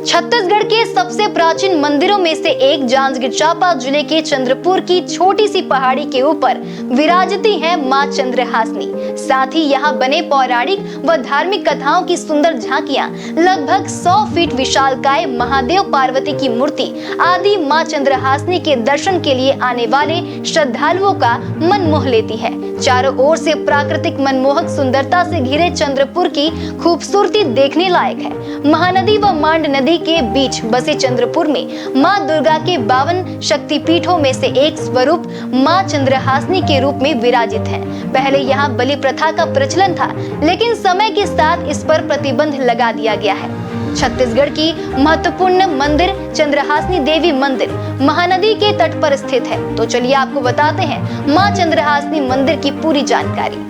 छत्तीसगढ़ के सबसे प्राचीन मंदिरों में से एक जांजगीर चांपा जिले के चंद्रपुर की छोटी सी पहाड़ी के ऊपर विराजती है मां चंद्रहासिनी। साथ ही यहाँ बने पौराणिक व धार्मिक कथाओं की सुंदर झांकियां, लगभग 100 फीट विशालकाय महादेव पार्वती की मूर्ति आदि मां चंद्रहासिनी के दर्शन के लिए आने वाले श्रद्धालुओं का मन मोह लेती है। चारों ओर से प्राकृतिक मनमोहक सुंदरता से घिरे चंद्रपुर की खूबसूरती देखने लायक है। महानदी व मांड नदी के बीच बसे चंद्रपुर में मां दुर्गा के 52 शक्तिपीठों में से एक स्वरूप मां चंद्रहासिनी के रूप में विराजित है। पहले यहाँ बलि प्रथा का प्रचलन था, लेकिन समय के साथ इस पर प्रतिबंध लगा दिया गया है। छत्तीसगढ़ की महत्वपूर्ण मंदिर चंद्रहासिनी देवी मंदिर महानदी के तट पर स्थित है। तो चलिए आपको बताते हैं मां चंद्रहासिनी मंदिर की पूरी जानकारी।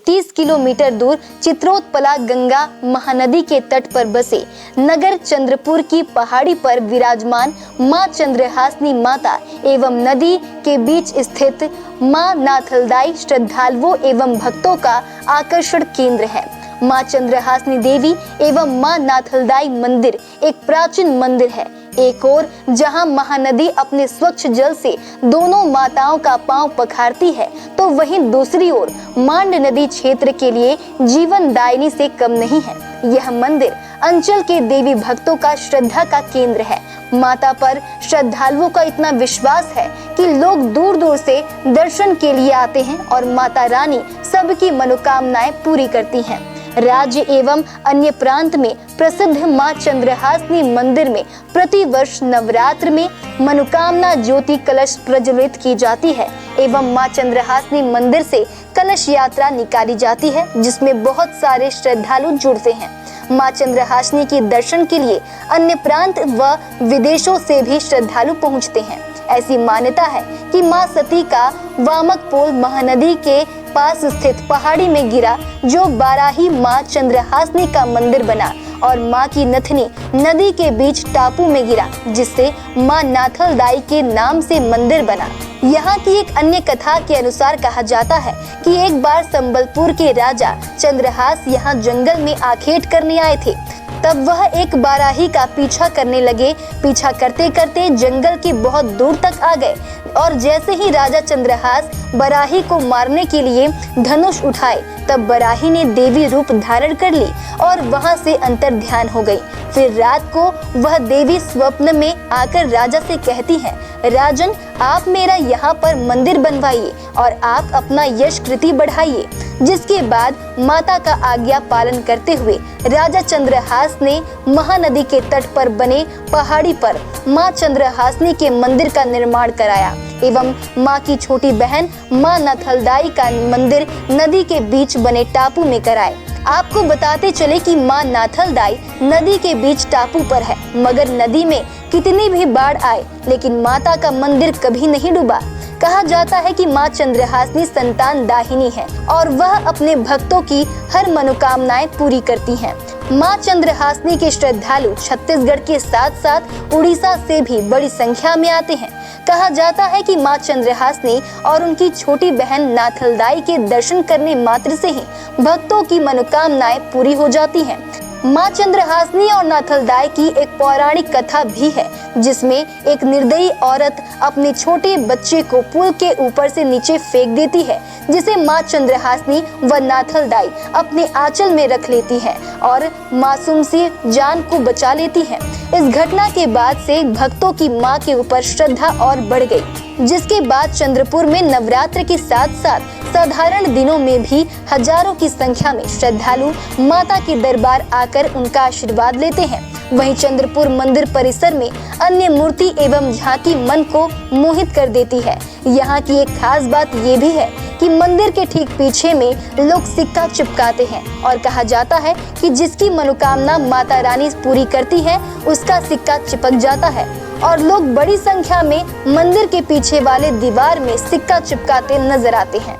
30 किलोमीटर दूर चित्रोत्पला गंगा महानदी के तट पर बसे नगर चंद्रपुर की पहाड़ी पर विराजमान मां चंद्रहासिनी माता एवं नदी के बीच स्थित मां नाथलदाई श्रद्धालुओं एवं भक्तों का आकर्षण केंद्र है। मां चंद्रहासिनी देवी एवं मां नाथलदाई मंदिर एक प्राचीन मंदिर है। एक ओर जहां महानदी अपने स्वच्छ जल से दोनों माताओं का पांव पखारती है, तो वहीं दूसरी ओर मांड नदी क्षेत्र के लिए जीवनदायिनी से कम नहीं है। यह मंदिर अंचल के देवी भक्तों का श्रद्धा का केंद्र है। माता पर श्रद्धालुओं का इतना विश्वास है कि लोग दूर दूर से दर्शन के लिए आते हैं और माता रानी सबकी मनोकामनाएं पूरी करती हैं। राज्य एवं अन्य प्रांत में प्रसिद्ध मां चंद्रहासिनी मंदिर में प्रतिवर्ष नवरात्र में मनोकामना ज्योति कलश प्रज्वलित की जाती है एवं मां चंद्रहासिनी मंदिर से कलश यात्रा निकाली जाती है, जिसमें बहुत सारे श्रद्धालु जुड़ते हैं। मां चंद्रहासिनी के दर्शन के लिए अन्य प्रांत व विदेशों से भी श्रद्धालु पहुंचते हैं। ऐसी मान्यता है कि मां सती का वामक पोल महानदी के पास स्थित पहाड़ी में गिरा, जो बाराही मां चंद्रहासिनी का मंदिर बना, और मां की नथनी नदी के बीच टापू में गिरा, जिससे मां नाथलदाई के नाम से मंदिर बना। यहाँ की एक अन्य कथा के अनुसार कहा जाता है कि एक बार संबलपुर के राजा चंद्रहास यहाँ जंगल में आखेट करने आए थे। तब वह एक बाराही का पीछा करने लगे। पीछा करते करते जंगल के बहुत दूर तक आ गए और जैसे ही राजा चंद्रहास बराही को मारने के लिए धनुष उठाए, तब बराही ने देवी रूप धारण कर ली और वहां से अंतर ध्यान हो गई। फिर रात को वह देवी स्वप्न में आकर राजा से कहती है, राजन, आप मेरा यहाँ पर मंदिर बनवाइए और आप अपना यश कृति बढ़ाइए। जिसके बाद माता का आज्ञा पालन करते हुए राजा चंद्रहास ने महानदी के तट पर बने पहाड़ी पर मां चंद्रहासिनी के मंदिर का निर्माण कराया एवं मां की छोटी बहन मां नाथलदाई का मंदिर नदी के बीच बने टापू में कराए। आपको बताते चले कि मां नाथलदाई नदी के बीच टापू पर है, मगर नदी में कितनी भी बाढ़ आए लेकिन माता का मंदिर कभी नहीं डूबा। कहा जाता है कि मां चंद्रहासिनी संतान दाहिनी है और वह अपने भक्तों की हर मनोकामनाएं पूरी करती हैं। मां चंद्रहासिनी के श्रद्धालु छत्तीसगढ़ के साथ साथ उड़ीसा से भी बड़ी संख्या में आते हैं। कहा जाता है कि मां चंद्रहासिनी और उनकी छोटी बहन नाथलदाई के दर्शन करने मात्र से ही भक्तों की मनोकामनाएं पूरी हो जाती हैं। मां चंद्रहासिनी और नाथलदाई की एक पौराणिक कथा भी है, जिसमें एक निर्दयी औरत अपने छोटे बच्चे को पुल के ऊपर से नीचे फेंक देती है, जिसे मां चंद्रहासिनी व नाथलदाई अपने आंचल में रख लेती है और मासूम सी जान को बचा लेती है। इस घटना के बाद से भक्तों की मां के ऊपर श्रद्धा और बढ़ गई, जिसके बाद चंद्रपुर में नवरात्र के साथ साथ साधारण दिनों में भी हजारों की संख्या में श्रद्धालु माता के दरबार आकर उनका आशीर्वाद लेते हैं। वहीं चंद्रपुर मंदिर परिसर में अन्य मूर्ति एवं झांकी मन को मोहित कर देती है। यहाँ की एक खास बात ये भी है कि मंदिर के ठीक पीछे में लोग सिक्का चिपकाते हैं और कहा जाता है कि जिसकी मनोकामना माता रानी पूरी करती है, उसका सिक्का चिपक जाता है और लोग बड़ी संख्या में मंदिर के पीछे वाले दीवार में सिक्का चिपकाते नजर आते हैं।